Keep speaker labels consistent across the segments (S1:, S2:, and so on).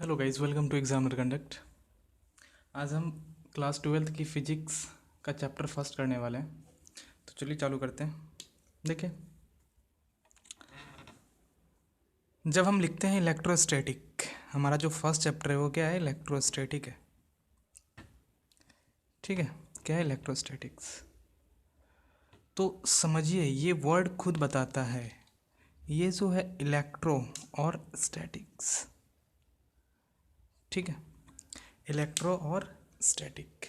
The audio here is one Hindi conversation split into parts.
S1: Hello guys, welcome to examiner conduct. आज हम क्लास 12th की फिजिक्स का चैप्टर फर्स्ट करने वाले हैं। तो चलिए चालू करते हैं। देखिए, जब हम लिखते हैं इलेक्ट्रोस्टैटिक, हमारा जो फर्स्ट चैप्टर है वो क्या है? इलेक्ट्रोस्टैटिक है। ठीक है, क्या है इलेक्ट्रोस्टैटिक्स? तो समझिए, ये वर्ड खुद बताता है, ये जो है इलेक्ट्रो और स्टैटिक्स। ठीक है, इलेक्ट्रो और स्टैटिक।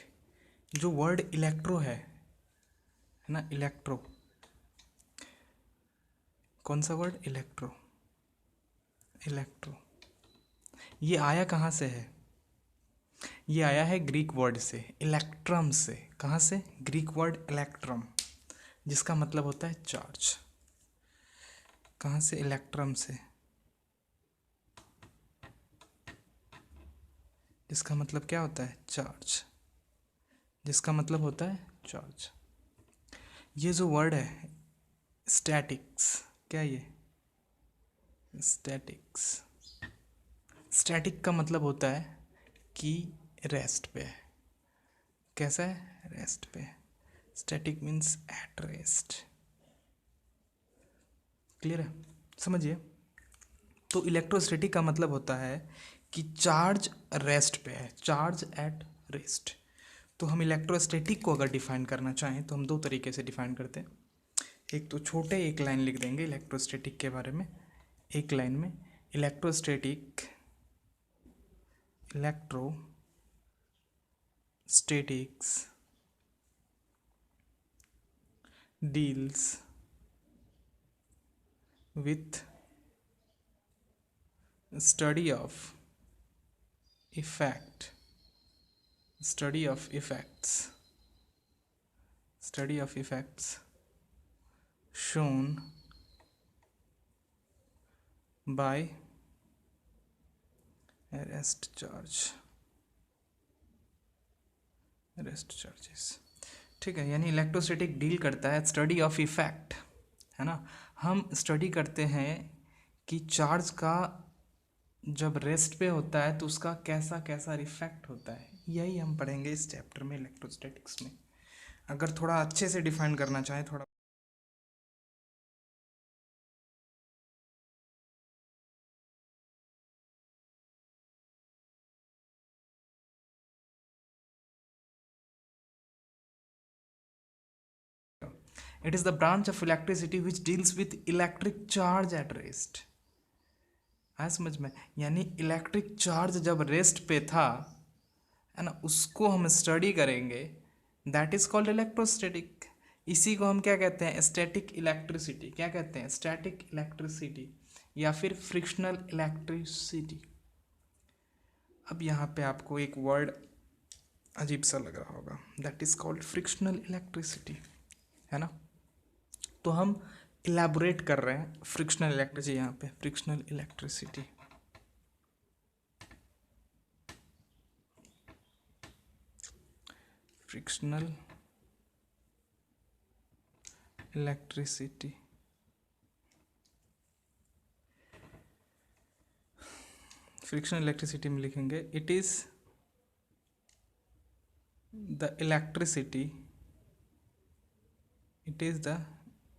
S1: जो वर्ड इलेक्ट्रो है ना, इलेक्ट्रो, कौन सा वर्ड? इलेक्ट्रो। इलेक्ट्रो ये आया कहाँ से है? ये आया है ग्रीक वर्ड से, इलेक्ट्रम से। कहाँ से? ग्रीक वर्ड इलेक्ट्रम, जिसका मतलब होता है चार्ज। कहाँ से? इलेक्ट्रम से, जिसका मतलब क्या होता है? चार्ज। जिसका मतलब होता है चार्ज। ये जो वर्ड है स्टैटिक्स, क्या है ये? स्टैटिक्स। स्टैटिक का मतलब होता है कि रेस्ट पे है। कैसा है? रेस्ट पे। Static means at rest. Clear है? समझिए, तो इलेक्ट्रोस्टैटिक का मतलब होता है कि चार्ज रेस्ट पे है, चार्ज एट रेस्ट। तो हम इलेक्ट्रोस्टैटिक को अगर डिफाइन करना चाहें तो हम दो तरीके से डिफाइन करते हैं। एक तो छोटे एक लाइन लिख देंगे इलेक्ट्रोस्टैटिक के बारे में। एक लाइन में electrostatic, electrostatics deals with study of effect, study of effects, study of effects shown by arrest charge, arrest charges। ठीक है, यानी इलेक्ट्रोस्टैटिक डील करता है स्टडी ऑफ इफेक्ट, है ना। हम स्टडी करते हैं कि चार्ज का जब रेस्ट पे होता है तो उसका कैसा कैसा इफेक्ट होता है। यही हम पढ़ेंगे इस चैप्टर में, इलेक्ट्रोस्टैटिक्स में। अगर थोड़ा अच्छे से डिफाइन करना चाहें, थोड़ा it is the branch of electricity which deals with electric charge at rest। आया समझ में? यानी इलेक्ट्रिक चार्ज जब रेस्ट पे था, है ना, उसको हम स्टडी करेंगे, दैट इज कॉल्ड इलेक्ट्रोस्टैटिक। इसी को हम क्या कहते हैं? Static electricity. क्या कहते हैं? स्टैटिक इलेक्ट्रिसिटी या फिर फ्रिक्शनल इलेक्ट्रिसिटी। अब यहाँ पे आपको एक वर्ड अजीब सा लग रहा होगा, that is called frictional electricity, है ना। तो हम इलेबोरेट कर रहे हैं फ्रिक्शनल इलेक्ट्रिसिटी। यहाँ पे frictional electricity, frictional electricity. Frictional electricity में लिखेंगे it is the electricity, it is the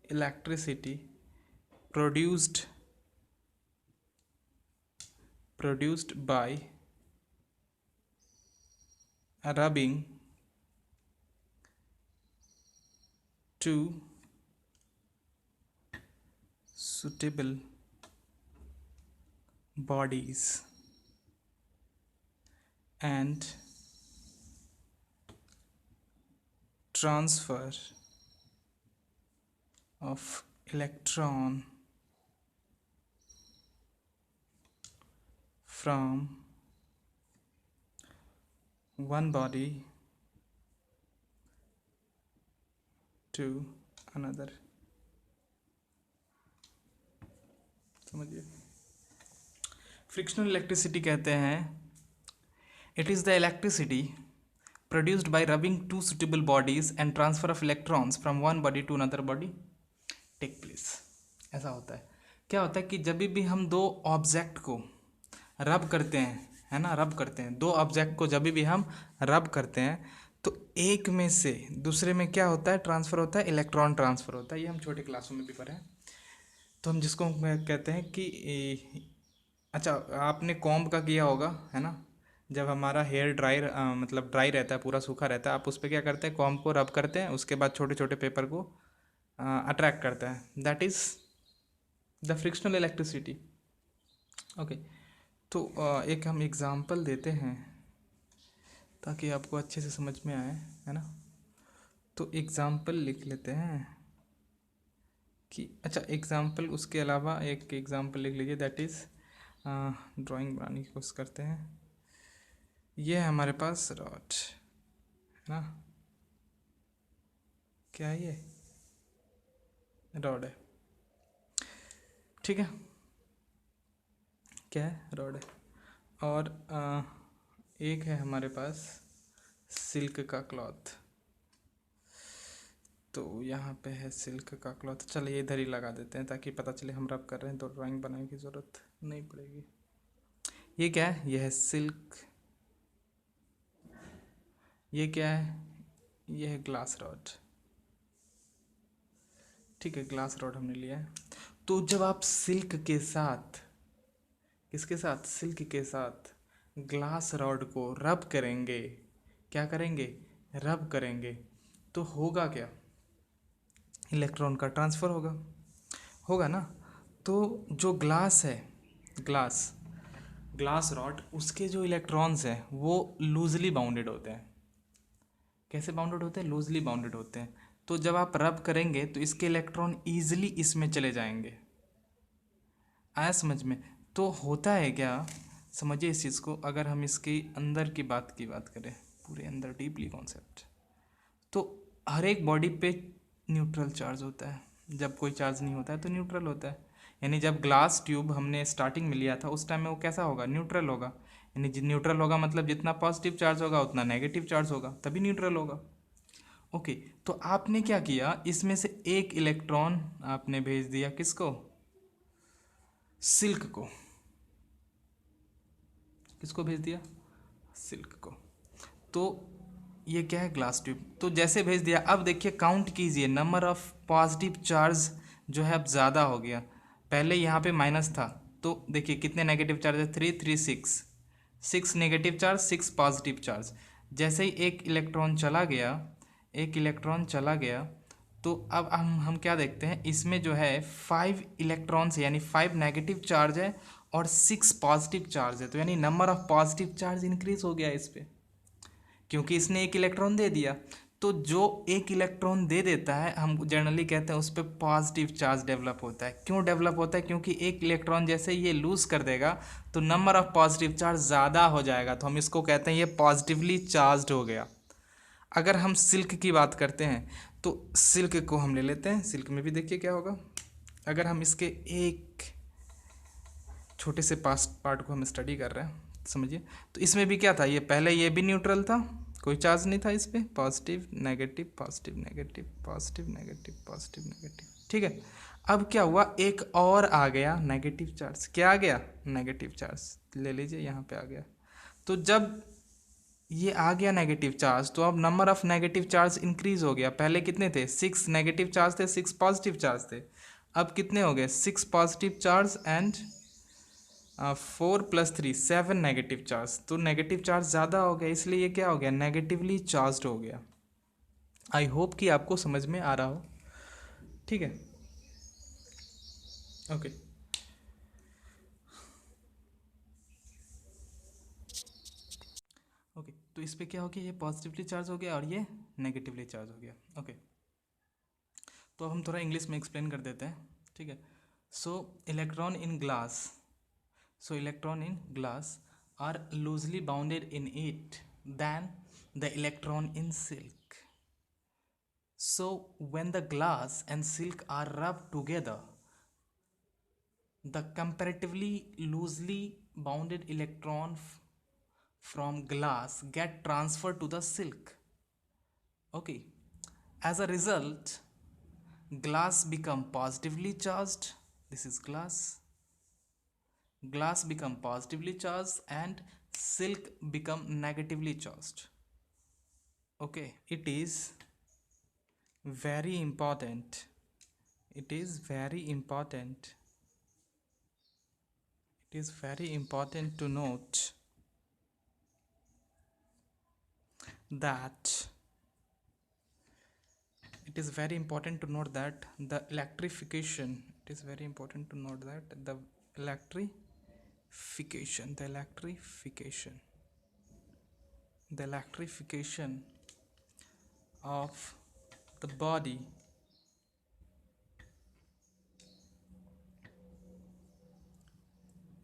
S1: electricity produced by rubbing two suitable bodies and transfer of electron from one body to another। समझिए, फ्रिक्शनल इलेक्ट्रिसिटी कहते हैं it is the electricity produced by rubbing two suitable bodies and transfer of electrons from one body to another body take place। ऐसा होता है। क्या होता है कि जब भी हम दो ऑब्जेक्ट को रब करते हैं, है ना, रब करते हैं दो ऑब्जेक्ट को, जब भी हम रब करते हैं तो एक में से दूसरे में क्या होता है, ट्रांसफ़र होता है, इलेक्ट्रॉन ट्रांसफ़र होता है। ये हम छोटे क्लासों में भी पढ़े हैं। तो हम जिसको हम कहते हैं कि अच्छा, आपने कॉम्ब का किया होगा, है ना, जब हमारा हेयर ड्राई मतलब ड्राई रहता है, पूरा सूखा रहता है, आप उस पर क्या करते हैं, कॉम्ब को रब करते हैं, उसके बाद छोटे छोटे पेपर को अट्रैक्ट करता है, that is the frictional electricity. Okay, तो एक हम एग्ज़ाम्पल देते हैं ताकि आपको अच्छे से समझ में आए, है ना। तो एग्ज़ाम्पल लिख लेते हैं कि अच्छा, एग्ज़ाम्पल उसके अलावा एक एग्ज़ाम्पल लिख लीजिए, दैट इज़ ड्राइंग बनाने की कोशिश करते हैं। ये है हमारे पास रॉड, है ना, क्या है ये, रॉड है, ठीक है, क्या है, रॉड है। और एक है हमारे पास सिल्क का क्लॉथ, तो यहाँ पे है सिल्क का क्लॉथ, चलिए इधर ही लगा देते हैं ताकि पता चले हम रब कर रहे हैं, तो ड्राइंग बनाने की ज़रूरत नहीं पड़ेगी। ये क्या है, ये है सिल्क, ये क्या है, ये है ग्लास रॉड, ठीक है, ग्लास रॉड हमने लिया है। तो जब आप सिल्क के साथ, किसके साथ, सिल्क के साथ ग्लास रॉड को रब करेंगे, क्या करेंगे, रब करेंगे, तो होगा क्या, इलेक्ट्रॉन का ट्रांसफ़र होगा, होगा ना। तो जो ग्लास है, ग्लास ग्लास रॉड, उसके जो इलेक्ट्रॉन्स हैं वो लूजली बाउंडेड होते हैं। कैसे बाउंडेड होते हैं, लूजली बाउंडेड होते हैं। तो जब आप रब करेंगे तो इसके इलेक्ट्रॉन ईजिली इसमें चले जाएंगे, आया समझ में। तो होता है क्या, समझिए इस चीज़ को, अगर हम इसके अंदर की बात करें, पूरे अंदर डीपली कॉन्सेप्ट, तो हर एक बॉडी पे न्यूट्रल चार्ज होता है, जब कोई चार्ज नहीं होता है तो न्यूट्रल होता है। यानी जब ग्लास ट्यूब हमने स्टार्टिंग में लिया था उस टाइम में वो कैसा होगा, न्यूट्रल होगा। यानी न्यूट्रल होगा मतलब जितना पॉजिटिव चार्ज होगा उतना नेगेटिव चार्ज होगा, तभी न्यूट्रल होगा। ओके, तो आपने क्या किया, इसमें से एक इलेक्ट्रॉन आपने भेज दिया किसको, सिल्क को, किसको भेज दिया, सिल्क को। तो ये क्या है, ग्लास ट्यूब, तो जैसे भेज दिया, अब देखिए काउंट कीजिए, नंबर ऑफ पॉजिटिव चार्ज जो है अब ज़्यादा हो गया, पहले यहाँ पे माइनस था, तो देखिए कितने नेगेटिव चार्ज है, 3 3 6, 6 नेगेटिव चार्ज, 6 पॉजिटिव चार्ज। जैसे ही एक इलेक्ट्रॉन चला गया, एक इलेक्ट्रॉन चला गया, तो अब हम क्या देखते हैं, इसमें जो है 5 इलेक्ट्रॉन्स यानी 5 नेगेटिव चार्ज है और 6 पॉजिटिव चार्ज है, तो यानी number of positive charge increase हो गया इस पर, क्योंकि इसने एक इलेक्ट्रॉन दे दिया। तो जो एक इलेक्ट्रॉन दे देता है हम जनरली कहते हैं उस पर पॉजिटिव चार्ज डेवलप होता है। क्यों डेवलप होता है, क्योंकि एक इलेक्ट्रॉन जैसे ये लूज कर देगा तो नंबर ऑफ पॉजिटिव चार्ज ज़्यादा हो जाएगा, तो हम इसको कहते हैं ये पॉजिटिवली चार्ज हो गया। अगर हम सिल्क की बात करते हैं तो सिल्क को हम ले लेते हैं, सिल्क में भी देखिए क्या होगा, अगर हम इसके एक छोटे से पास्ट पार्ट को हम स्टडी कर रहे हैं, समझिए, तो इसमें भी क्या था, ये पहले ये भी न्यूट्रल था, कोई चार्ज नहीं था इस पर, positive negative positive negative positive negative positive negative, ठीक है। अब क्या हुआ, एक और आ गया नेगेटिव चार्ज, क्या आ गया, नेगेटिव चार्ज, ले लीजिए यहाँ पे आ गया। तो जब ये आ गया नेगेटिव चार्ज, तो अब number of negative charge increase हो गया, पहले कितने थे, 6 नेगेटिव चार्ज थे, 6 पॉजिटिव चार्ज थे, अब कितने हो गए, 6 positive charge and 4 + 3 7 negative charge. तो नेगेटिव चार्ज ज़्यादा हो गया, इसलिए ये क्या हो गया, नेगेटिवली चार्ज हो गया। आई होप कि आपको समझ में आ रहा हो, ठीक है, ओके। ओके, तो इस पे क्या हो गया, ये पॉजिटिवली चार्ज हो गया और ये नेगेटिवली चार्ज हो गया, ओके। तो अब हम थोड़ा इंग्लिश में एक्सप्लेन कर देते हैं, ठीक है। सो electron in glass, so electron in glass are loosely bounded in it than the electron in silk. So when the glass and silk are rubbed together, the comparatively loosely bounded electron from glass get transferred to the silk. Okay, as a result glass become positively charged, this is glass become positively charged and silk become negatively charged. Okay, it is very important, it is very important, it is very important to note that it is very important to note that the electrification, it is very important to note that the electrification, the electrification of the body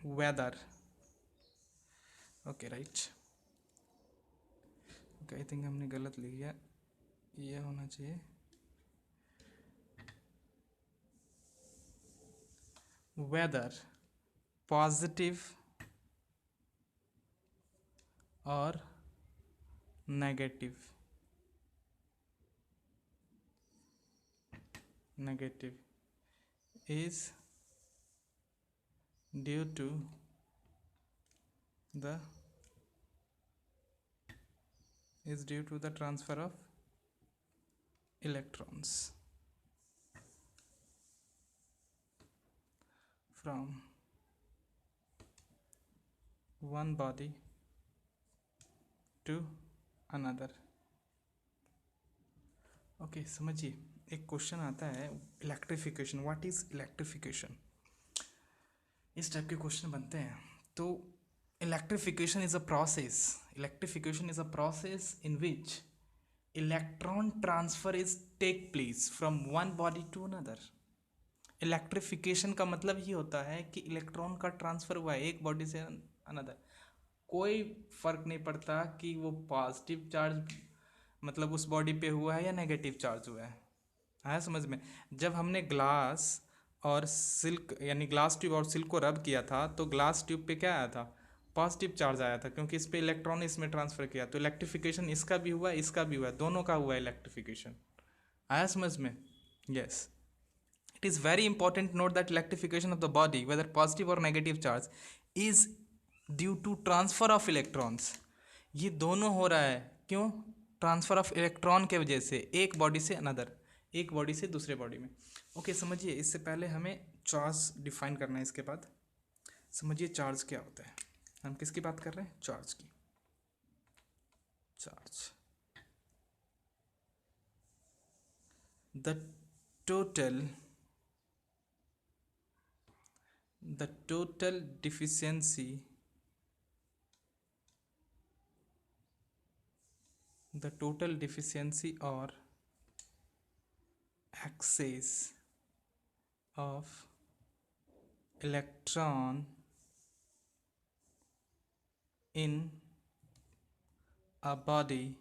S1: whether, okay right, okay I think हमने गलत लिख दिया, ये होना चाहिए whether positive or negative, negative is due to the transfer of electrons from one body to another. Okay समझिए, एक क्वेश्चन आता है इलेक्ट्रिफिकेशन, व्हाट इज इलेक्ट्रिफिकेशन, इस टाइप के क्वेश्चन बनते हैं. तो electrification is a process in which electron transfer is take place from one body to another. Electrification का मतलब ये होता है कि इलेक्ट्रॉन का ट्रांसफर हुआ है एक बॉडी से अनदर. कोई फर्क नहीं पड़ता कि वो पॉजिटिव चार्ज मतलब उस बॉडी पे हुआ है या नेगेटिव चार्ज हुआ है समझ में. जब हमने ग्लास और सिल्क यानी ग्लास ट्यूब और सिल्क को रब किया था तो ग्लास ट्यूब पे क्या आया था, पॉजिटिव चार्ज आया था, क्योंकि इस पे इलेक्ट्रॉन इसमें ट्रांसफर किया. तो इलेक्ट्रिफिकेशन इसका भी हुआ इसका भी हुआ, दोनों का हुआ इलेक्ट्रिफिकेशन. आया समझ में. Yes, it is very important to note that electrification of the body whether positive or negative charge is due to transfer of electrons. ये दोनों हो रहा है क्यों, ट्रांसफर ऑफ इलेक्ट्रॉन के वजह से एक बॉडी से अनदर, एक बॉडी से दूसरे बॉडी में. ओके समझिए, इससे पहले हमें चार्ज डिफाइन करना है. इसके बाद समझिए चार्ज क्या होता है. हम किसकी बात कर रहे हैं, चार्ज की. Charge the total deficiency, the total deficiency or excess of electron in a body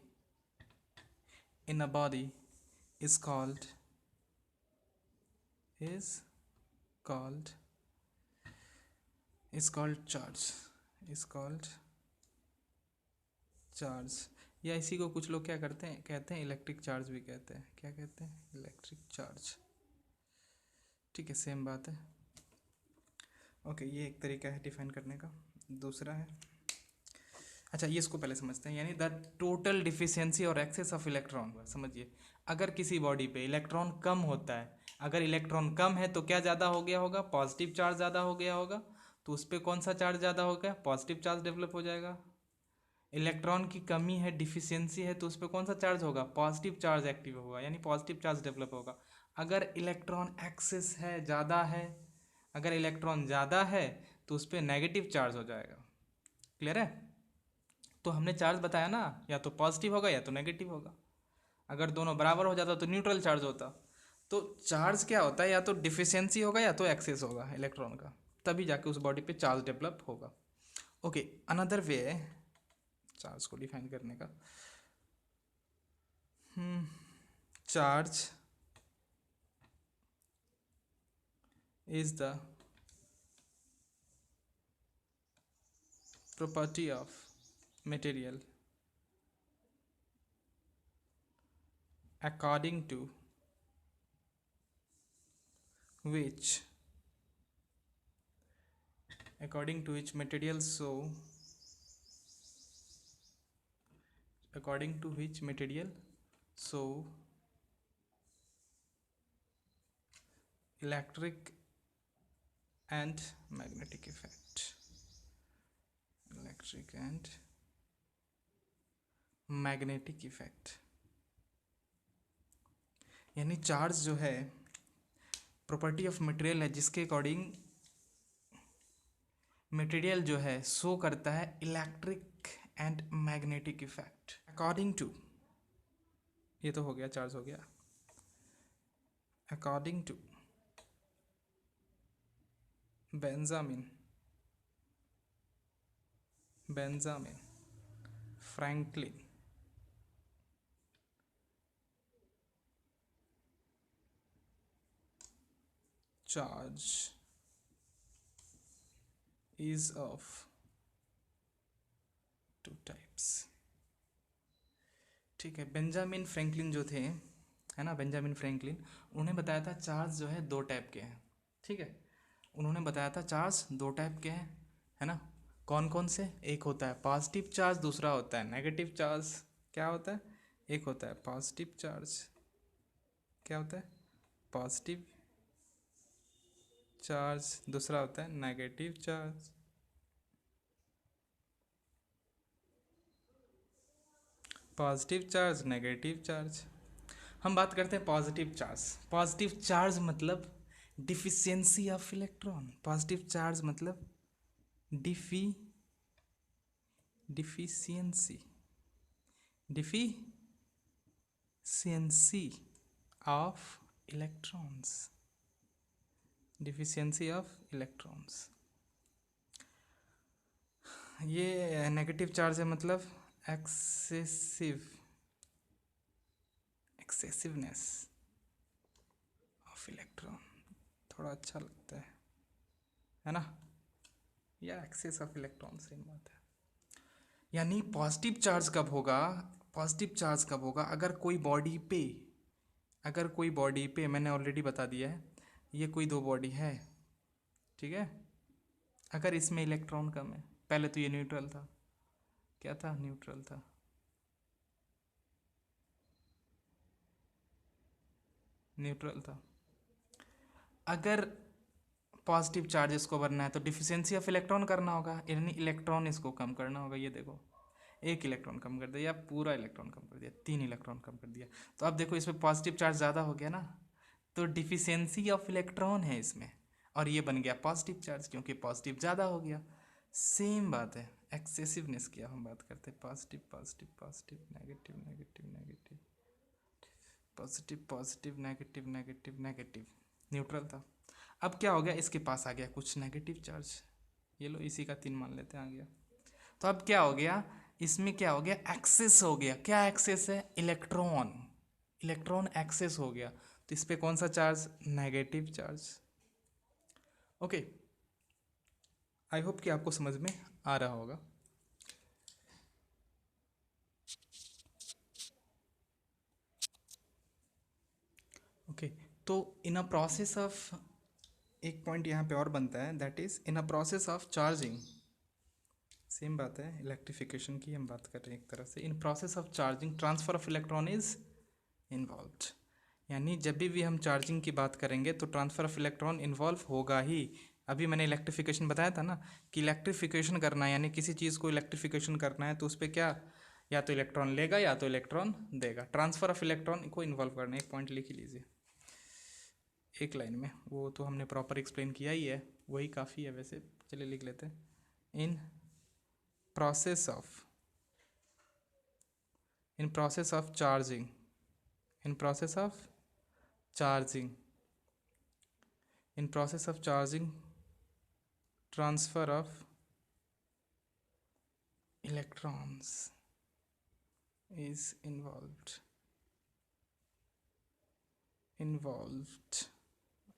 S1: is called charge. या इसी को कुछ लोग क्या करते हैं, कहते हैं इलेक्ट्रिक चार्ज भी कहते हैं. क्या कहते हैं, इलेक्ट्रिक चार्ज. ठीक है, सेम बात है. ओके, ये एक तरीका है डिफाइन करने का. दूसरा है, अच्छा ये इसको पहले समझते हैं, यानी द टोटल डिफिशियंसी और एक्सेस ऑफ इलेक्ट्रॉन. समझिए, अगर किसी बॉडी पे इलेक्ट्रॉन कम होता है, अगर इलेक्ट्रॉन कम है तो क्या ज़्यादा हो गया होगा, पॉजिटिव चार्ज ज़्यादा हो गया होगा. तो उस पर कौन सा चार्ज ज़्यादा हो गया, पॉजिटिव चार्ज डेवलप हो जाएगा. इलेक्ट्रॉन की कमी है, डिफिशियंसी है, तो उस पर कौन सा चार्ज होगा, पॉजिटिव चार्ज एक्टिव होगा, यानी पॉजिटिव चार्ज डेवलप होगा. अगर इलेक्ट्रॉन एक्सेस है, ज़्यादा है, अगर इलेक्ट्रॉन ज़्यादा है तो उस पर नेगेटिव चार्ज हो जाएगा. क्लियर है. तो हमने चार्ज बताया ना, या तो पॉजिटिव होगा या तो नेगेटिव होगा. अगर दोनों बराबर हो जाता तो न्यूट्रल चार्ज होता. तो चार्ज क्या होता है, या तो डिफिशियंसी होगा या तो एक्सेस होगा इलेक्ट्रॉन का, तभी जाके उस बॉडी पे चार्ज डेवलप होगा. ओके, अनदर वे है चार्ज को डिफाइन करने का. Charge is the property of material according to which materials show according to which material so electric and magnetic effect, electric and magnetic effect, यानी चार्ज जो है प्रॉपर्टी ऑफ मटेरियल है जिसके अकॉर्डिंग मटेरियल जो है शो करता है electric and magnetic effect according to, ये तो हो गया चार्ज हो गया, according to Benjamin Franklin charge is of two types। ठीक है, बेंजामिन फ्रैंकलिन जो थे, है ना, बेंजामिन फ्रैंकलिन, उन्होंने बताया था चार्ज जो है दो टाइप के हैं। ठीक है, उन्होंने बताया था चार्ज दो टाइप के हैं, है ना, कौन कौन से? एक होता है पॉजिटिव चार्ज, दूसरा होता है नेगेटिव चार्ज। क्या होता है? एक होता है पॉजिटिव चार्ज, क्या होता है? पॉजिटिव चार्ज, दूसरा होता है negative charge. Positive charge, negative charge. हम बात करते हैं पॉजिटिव चार्ज। पॉजिटिव चार्ज मतलब deficiency of electron. Positive charge मतलब deficiency of electrons, deficiency of electrons. ये नेगेटिव चार्ज है मतलब एक्सेसिवनेस ऑफ इलेक्ट्रॉन, थोड़ा अच्छा लगता है ना, या एक्सेस ऑफ इलेक्ट्रॉन सेम बात है। यानी पॉजिटिव चार्ज कब होगा? पॉजिटिव चार्ज कब होगा? अगर कोई बॉडी पे मैंने ऑलरेडी बता दिया है, ये कोई दो बॉडी है, ठीक है, अगर इसमें इलेक्ट्रॉन कम है, पहले तो ये न्यूट्रल था, क्या था? न्यूट्रल था। न्यूट्रल था। अगर पॉजिटिव चार्ज इसको भरना है तो डिफिशियंसी ऑफ इलेक्ट्रॉन करना होगा, यानी इलेक्ट्रॉन इसको कम करना होगा। ये देखो, एक इलेक्ट्रॉन कम कर दिया या पूरा इलेक्ट्रॉन कम कर दिया, तीन इलेक्ट्रॉन कम कर दिया, तो अब देखो इसमें पॉजिटिव चार्ज ज़्यादा हो गया ना, तो डिफिशियंसी ऑफ इलेक्ट्रॉन है इसमें, और ये बन गया पॉजिटिव चार्ज क्योंकि पॉजिटिव ज़्यादा हो गया। सेम बात है एक्सेसिवनेस की, हम बात करते हैं positive positive positive negative negative negative, positive positive negative negative negative, neutral था। अब क्या हो गया? इसके पास आ गया कुछ नेगेटिव चार्ज, ये लो इसी का 3 मान लेते हैं आ गया। तो अब क्या हो गया? इसमें क्या हो गया? एक्सेस हो गया। क्या एक्सेस है? इलेक्ट्रॉन एक्सेस हो गया, तो इस पे कौन सा charge? Negative charge. Okay, I hope कि आपको समझ में आ रहा होगा। ओके, तो इन अ प्रोसेस ऑफ, एक पॉइंट यहाँ पे और बनता है, that is in a process of charging, same बात है, इलेक्ट्रिफिकेशन की हम बात कर रहे हैं एक तरह से। In process of charging transfer of electron is involved, यानी जब भी हम चार्जिंग की बात करेंगे तो ट्रांसफर ऑफ इलेक्ट्रॉन इन्वॉल्व होगा ही। अभी मैंने इलेक्ट्रिफिकेशन बताया था ना, कि इलेक्ट्रिफिकेशन करना है, यानी किसी चीज़ को इलेक्ट्रिफिकेशन करना है तो उस पर क्या, या तो इलेक्ट्रॉन लेगा या तो इलेक्ट्रॉन देगा। ट्रांसफर ऑफ इलेक्ट्रॉन को इन्वॉल्व करना है। एक पॉइंट लिख लीजिए एक लाइन में, वो तो हमने प्रॉपर एक्सप्लेन किया ही है, वही काफ़ी है वैसे, चलिए लिख लेते हैं। इन process of charging, in process of charging transfer of electrons is involved।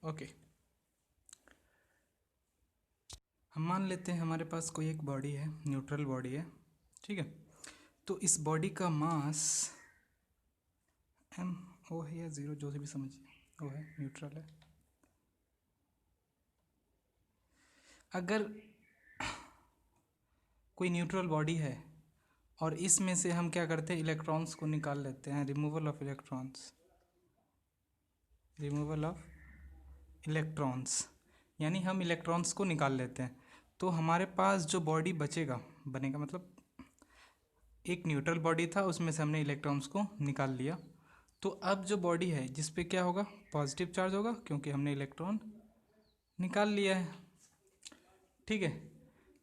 S1: Okay, हम मान लेते हैं हमारे पास कोई एक बॉडी है, न्यूट्रल बॉडी है, ठीक है, तो इस बॉडी का मास m ओ है या 0, जो से भी समझिए, वो है, न्यूट्रल है। अगर कोई न्यूट्रल बॉडी है और इसमें से हम क्या करते हैं, इलेक्ट्रॉन्स को निकाल लेते हैं, removal of electrons, removal of electrons, यानी हम इलेक्ट्रॉन्स को निकाल लेते हैं। तो हमारे पास जो बॉडी बनेगा मतलब एक न्यूट्रल बॉडी था, उसमें से हमने इलेक्ट्रॉन्स को निकाल लिया। तो अब जो बॉडी है जिस पे क्या होगा, पॉजिटिव चार्ज होगा, क्योंकि हमने इलेक्ट्रॉन निकाल लिया है। ठीक है,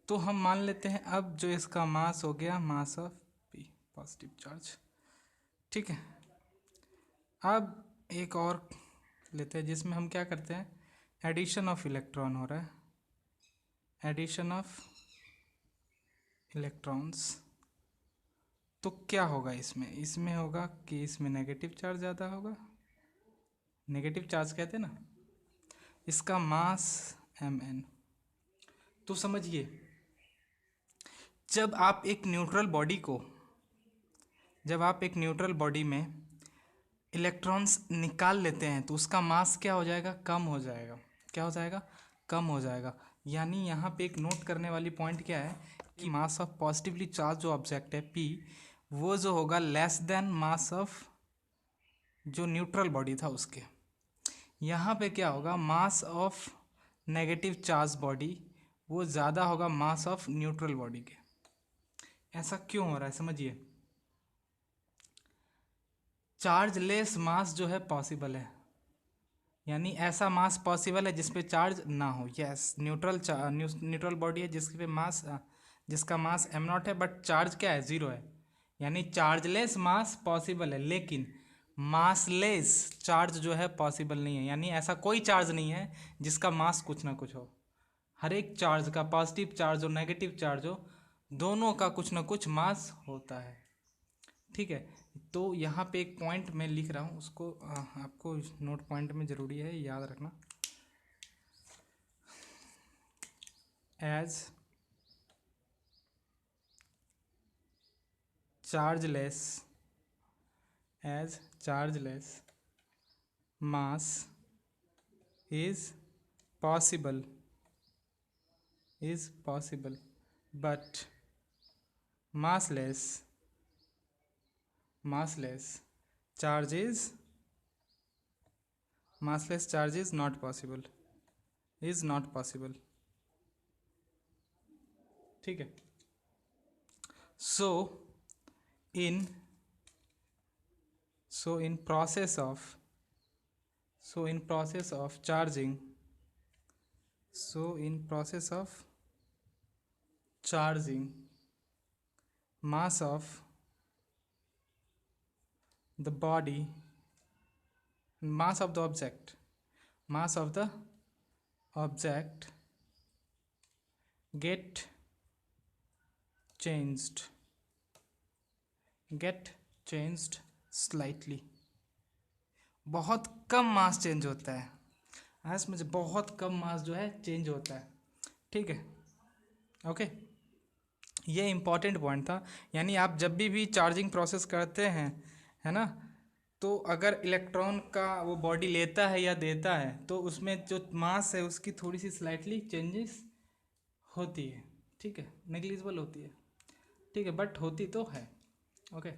S1: तो हम मान लेते हैं अब जो इसका मास हो गया, mass of P, positive charge. ठीक है, अब एक और लेते हैं जिसमें हम क्या करते हैं, एडिशन ऑफ इलेक्ट्रॉन हो रहा है, एडिशन ऑफ इलेक्ट्रॉन्स। तो क्या होगा इसमें होगा कि इसमें नेगेटिव चार्ज ज़्यादा होगा, नेगेटिव चार्ज कहते हैं ना, इसका मास mn। तो समझिए, जब आप एक न्यूट्रल बॉडी में इलेक्ट्रॉन्स निकाल लेते हैं तो उसका मास क्या हो जाएगा, कम हो जाएगा। क्या हो जाएगा, कम हो जाएगा। यानी यहाँ पे एक नोट करने वाली पॉइंट क्या है कि मास ऑफ पॉजिटिवली चार्ज जो ऑब्जेक्ट है P, वो जो होगा लेस देन मास ऑफ जो न्यूट्रल बॉडी था उसके। यहाँ पे क्या होगा, mass of negative charge body वो ज़्यादा होगा मास ऑफ न्यूट्रल बॉडी के। ऐसा क्यों हो रहा है समझिए, चार्जलेस मास जो है पॉसिबल है, यानी ऐसा मास पॉसिबल है जिसपे चार्ज ना हो। यस, न्यूट्रल बॉडी है जिसका मास m0 है, बट चार्ज क्या है, ज़ीरो है। यानी चार्जलेस मास पॉसिबल है, लेकिन मासलेस चार्ज जो है पॉसिबल नहीं है। यानी ऐसा कोई चार्ज नहीं है जिसका मास कुछ ना कुछ हो। हर एक चार्ज का, पॉजिटिव चार्ज हो नेगेटिव चार्ज हो, दोनों का कुछ ना कुछ मास होता है। ठीक है, तो यहाँ पे एक पॉइंट मैं लिख रहा हूँ, उसको आपको नोट पॉइंट में ज़रूरी है याद रखना। As chargeless mass is possible but massless charge is not possible, ठीक है। so in process of charging mass of the body, mass of the object get changed slightly। बहुत कम मास चेंज होता है, आज मुझे बहुत कम मास जो है चेंज होता है। ठीक है, ओके, ये इम्पॉर्टेंट पॉइंट था। यानी आप जब भी चार्जिंग प्रोसेस करते हैं, है ना, तो अगर इलेक्ट्रॉन का वो बॉडी लेता है या देता है तो उसमें जो मास है उसकी थोड़ी सी स्लाइटली चेंजेस होती है। ठीक है, नेग्लिजिबल होती है, ठीक है, बट होती तो है। ओके।